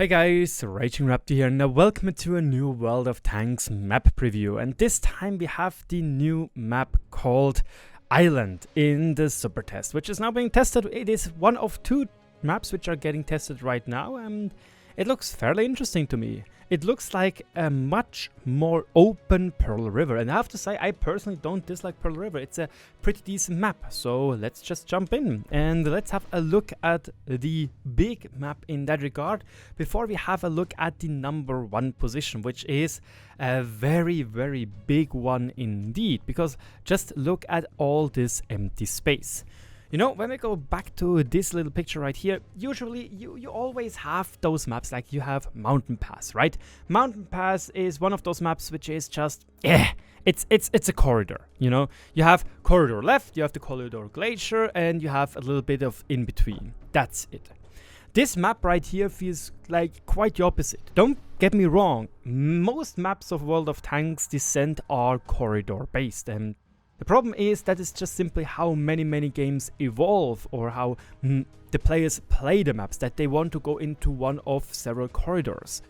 Hey guys, RagingRaptor here, and welcome to a new World of Tanks map preview. And this time we have the new map called Island in the SuperTest, which is now being tested. It is one of two maps which are getting tested right now, and it looks fairly interesting to me. It looks like a much more open Pearl River, and I have to say I personally don't dislike Pearl River. It's a pretty decent map, so let's just jump in and let's have a look at the big map in that regard before we have a look at the number one position, which is a very big one indeed, because just look at all this empty space. You know, when we go back to this little picture right here, usually you always have those maps, like you have Mountain Pass, right? Mountain Pass is one of those maps which is just, it's a corridor, you know? You have corridor left, you have the corridor glacier, and you have a little bit of in between. That's it. This map right here feels like quite the opposite. Don't get me wrong, most maps of World of Tanks Descent are corridor based, and the problem is that it's just simply how many games evolve, or how the players play the maps, that they want to go into one of several corridors.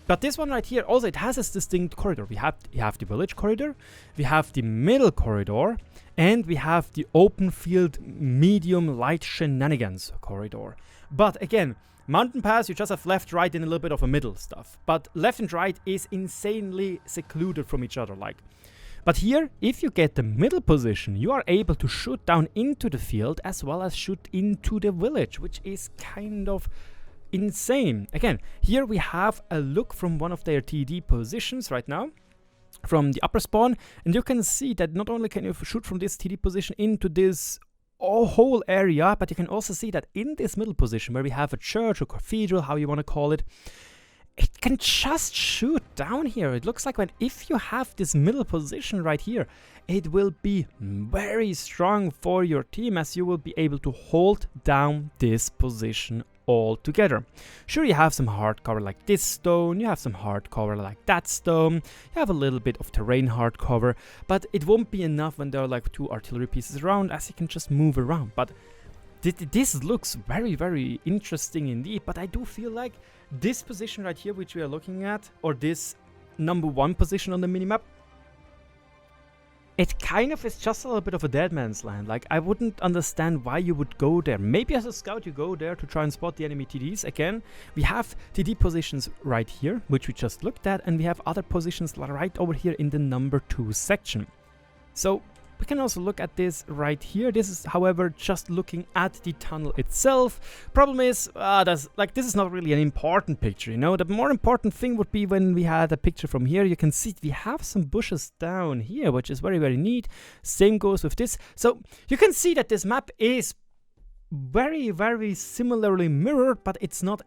But this one right here, also it has a distinct corridor. We have the village corridor, we have the middle corridor, and we have the open field medium light shenanigans corridor. But again, Mountain Pass, you just have left, right, and a little bit of a middle stuff. But left and right is insanely secluded from each other, like. But here, if you get the middle position, you are able to shoot down into the field as well as shoot into the village, which is kind of insane. Again, here we have a look from one of their TD positions right now, from the upper spawn, and you can see that not only can you shoot from this TD position into this whole area, but you can also see that in this middle position, where we have a church or cathedral, how you want to call it, it can just shoot down here. It looks like if you have this middle position right here, it will be very strong for your team, as you will be able to hold down this position all together. Sure, you have some hard cover like this stone, you have some hard cover like that stone, you have a little bit of terrain hard cover, but it won't be enough when there are like two artillery pieces around, as you can just move around. But this looks very interesting indeed, but I do feel like this position right here, which we are looking at, or this number one position on the minimap, it kind of is just a little bit of a dead man's land. Like, I wouldn't understand why you would go there. Maybe as a scout you go there to try and spot the enemy TDs. Again, we have TD positions right here, which we just looked at, and we have other positions right over here in the number 2 section. So we can also look at this right here. This is, however, just looking at the tunnel itself. Problem is, this is not really an important picture, you know. The more important thing would be when we had a picture from here. You can see we have some bushes down here, which is very neat. Same goes with this. So you can see that this map is very similarly mirrored, but it's not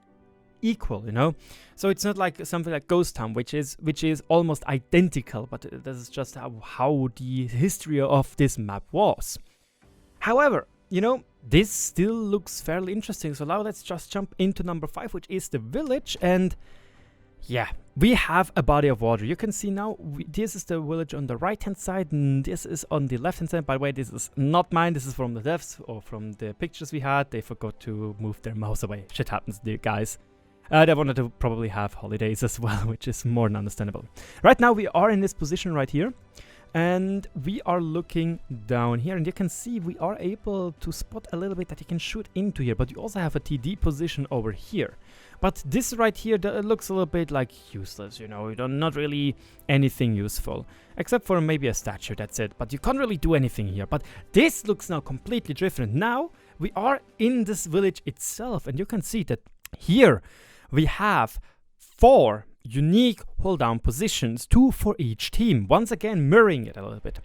equal, you know. So it's not like something like Ghost Town, which is almost identical, but this is just how the history of this map was. However, you know, this still looks fairly interesting. So now let's just jump into number 5, which is the village. And yeah, we have a body of water. You can see now, this is the village on the right hand side, and this is on the left hand side. By the way, this is not mine, this is from the devs, or from the pictures we had. They forgot to move their mouse away. Shit happens, dear guys. They wanted to probably have holidays as well, which is more than understandable. Right now we are in this position right here, and we are looking down here, and you can see we are able to spot a little bit that you can shoot into here, but you also have a TD position over here. But this right here, that looks a little bit like useless, you know, not really anything useful, except for maybe a statue, that's it. But you can't really do anything here. But this looks now completely different. Now we are in this village itself, and you can see that here we have 4 unique hold down positions, 2 for each team, once again mirroring it a little bit.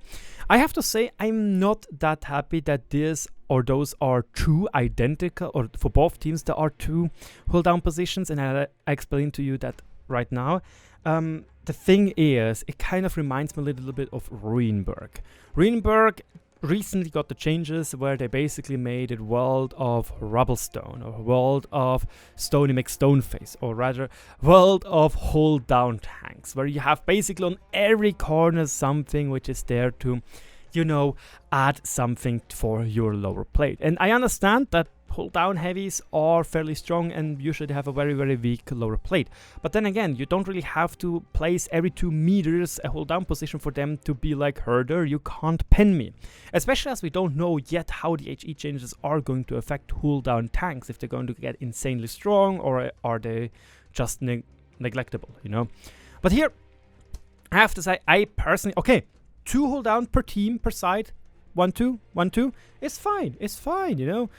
I have to say, I'm not that happy that this or those are 2 identical, or for both teams there are 2 hold down positions, and I explain to you that right now. The thing is, it kind of reminds me a little bit of Ruinberg. Ruinberg recently got the changes where they basically made it world of rubblestone, or world of stony McStone face, or rather world of hold down tanks, where you have basically on every corner something which is there to you know, add something for your lower plate. And I understand that hold down heavies are fairly strong and you should have a very, very weak lower plate. But then again, you don't really have to place every 2 meters a hold down position for them to be like, herder, you can't pen me. Especially as we don't know yet how the HE changes are going to affect hold down tanks, if they're going to get insanely strong or are they just neglectable, you know. But here, I have to say, I personally, okay, 2 hold down per team, per side, 1-2, 1-2, it's fine, you know.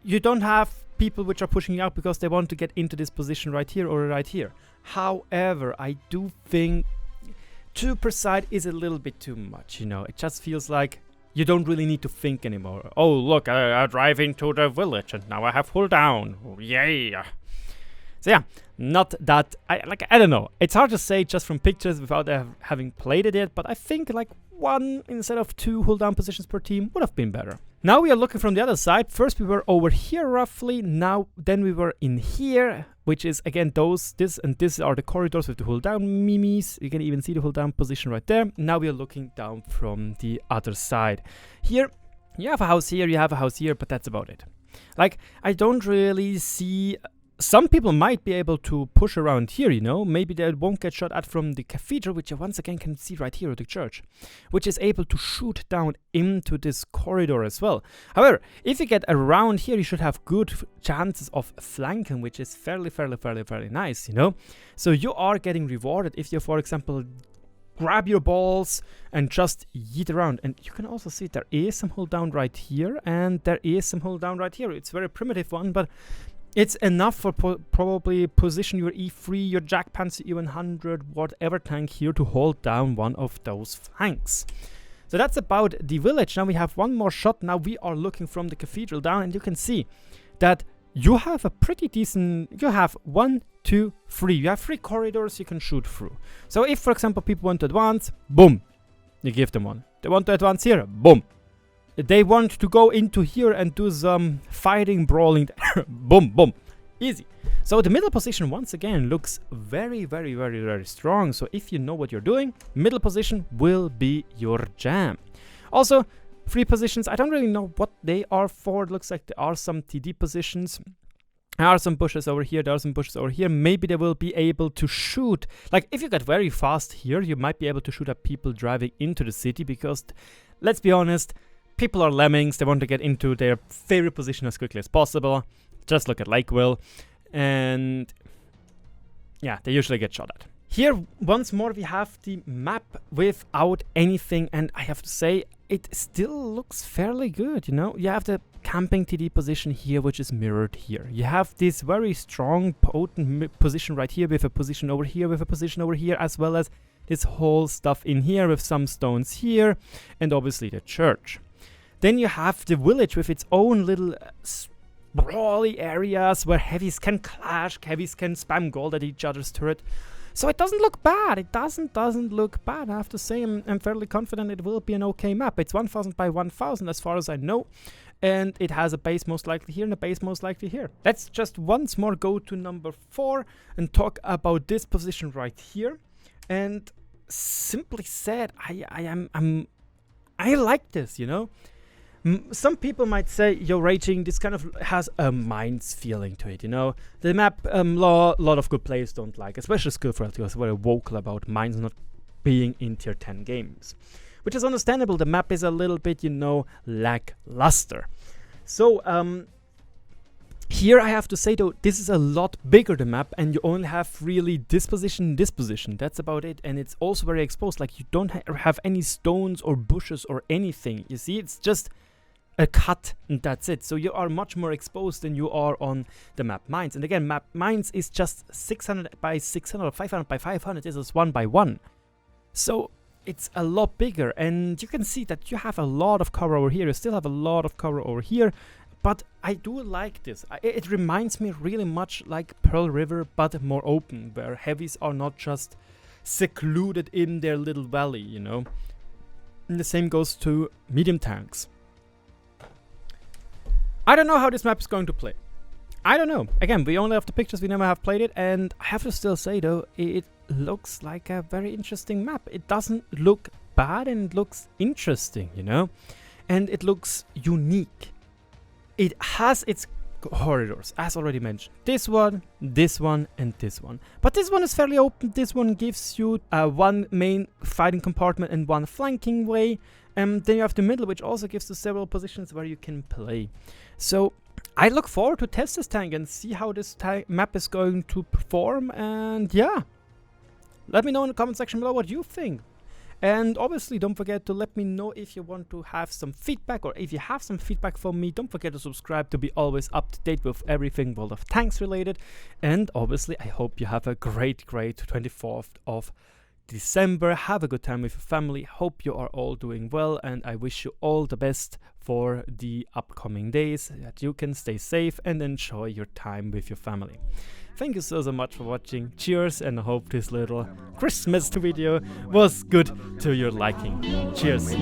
You don't have people which are pushing you out because they want to get into this position right here or right here. However, I do think 2 per side is a little bit too much, you know. It just feels like you don't really need to think anymore. Oh, look, I drive into the village and now I have hold down. Oh, yay. So yeah, not that, I don't know. It's hard to say just from pictures without having played it yet, but I think like 1 instead of 2 hold down positions per team would have been better. Now we are looking from the other side. First we were over here roughly, then we were in here, which is again this are the corridors with the hold down mimes. You can even see the hold down position right there. Now we are looking down from the other side. Here, you have a house here, you have a house here, but that's about it. Like, I don't really see... Some people might be able to push around here, you know. Maybe they won't get shot at from the cathedral, which you once again can see right here at the church, which is able to shoot down into this corridor as well. However, if you get around here, you should have good chances of flanking, which is fairly nice, you know. So you are getting rewarded if you, for example, grab your balls and just yeet around. And you can also see there is some hold down right here, and there is some hold down right here. It's a very primitive one, but it's enough for probably position your E3, your Jack Panzer E100, whatever tank here to hold down one of those flanks. So that's about the village. Now we have one more shot. Now we are looking from the cathedral down, and you can see that you have a pretty decent... You have 1, 2, 3. You have 3 corridors you can shoot through. So if, for example, people want to advance, boom, you give them one. They want to advance here, boom. They want to go into here and do some fighting, brawling. Boom, boom. Easy. So the middle position, once again, looks very strong. So if you know what you're doing, middle position will be your jam. Also, 3 positions. I don't really know what they are for. It looks like there are some TD positions. There are some bushes over here. There are some bushes over here. Maybe they will be able to shoot. Like, if you get very fast here, you might be able to shoot at people driving into the city because, let's be honest, people are lemmings. They want to get into their favorite position as quickly as possible. Just look at Lakeville. And yeah, they usually get shot at. Here, once more, we have the map without anything. And I have to say, it still looks fairly good, you know. You have the camping TD position here, which is mirrored here. You have this very strong, potent position right here with a position over here, with a position over here, as well as this whole stuff in here with some stones here. And obviously the church. Then you have the village with its own little brawly areas where heavies can clash, heavies can spam gold at each other's turret. So it doesn't look bad. It doesn't look bad. I have to say I'm fairly confident it will be an okay map. It's 1000 by 1000 as far as I know. And it has a base most likely here and a base most likely here. Let's just once more go to number 4 and talk about this position right here. And simply said, I like this, you know. Some people might say, yo, Raging, this kind of has a Mines feeling to it, you know. The map, lot of good players don't like, especially Skillful, who is very vocal about Mines not being in tier 10 games. Which is understandable. The map is a little bit, you know, lackluster. So, here I have to say, though, this is a lot bigger, the map, and you only have really this position, that's about it. And it's also very exposed, like you don't have any stones or bushes or anything. You see, it's just a cut and that's it. So you are much more exposed than you are on the map Mines. And again, map Mines is just 600 by 600 or 500 by 500. This is 1 by 1. So it's a lot bigger, and you can see that you have a lot of cover over here. You still have a lot of cover over here. But I do like this. It reminds me really much like Pearl River, but more open, where heavies are not just secluded in their little valley, you know. And the same goes to medium tanks. I don't know how this map is going to play. I don't know. Again, we only have the pictures, we never have played it, and I have to still say, though, it looks like a very interesting map. It doesn't look bad and it looks interesting, you know, and it looks unique. It has its corridors, as already mentioned. This one, and this one. But this one is fairly open. This one gives you one main fighting compartment and one flanking way. Then you have the middle, which also gives you several positions where you can play. So I look forward to test this tank and see how this map is going to perform. And yeah, let me know in the comment section below what you think. And obviously don't forget to let me know if you want to have some feedback, or if you have some feedback for me. Don't forget to subscribe to be always up to date with everything World of Tanks related. And obviously I hope you have a great 24th of December. Have a good time with your family. Hope you are all doing well, and I wish you all the best for the upcoming days, that you can stay safe and enjoy your time with your family. Thank you so much for watching. Cheers, and I hope this little Christmas video was good to your liking. Cheers.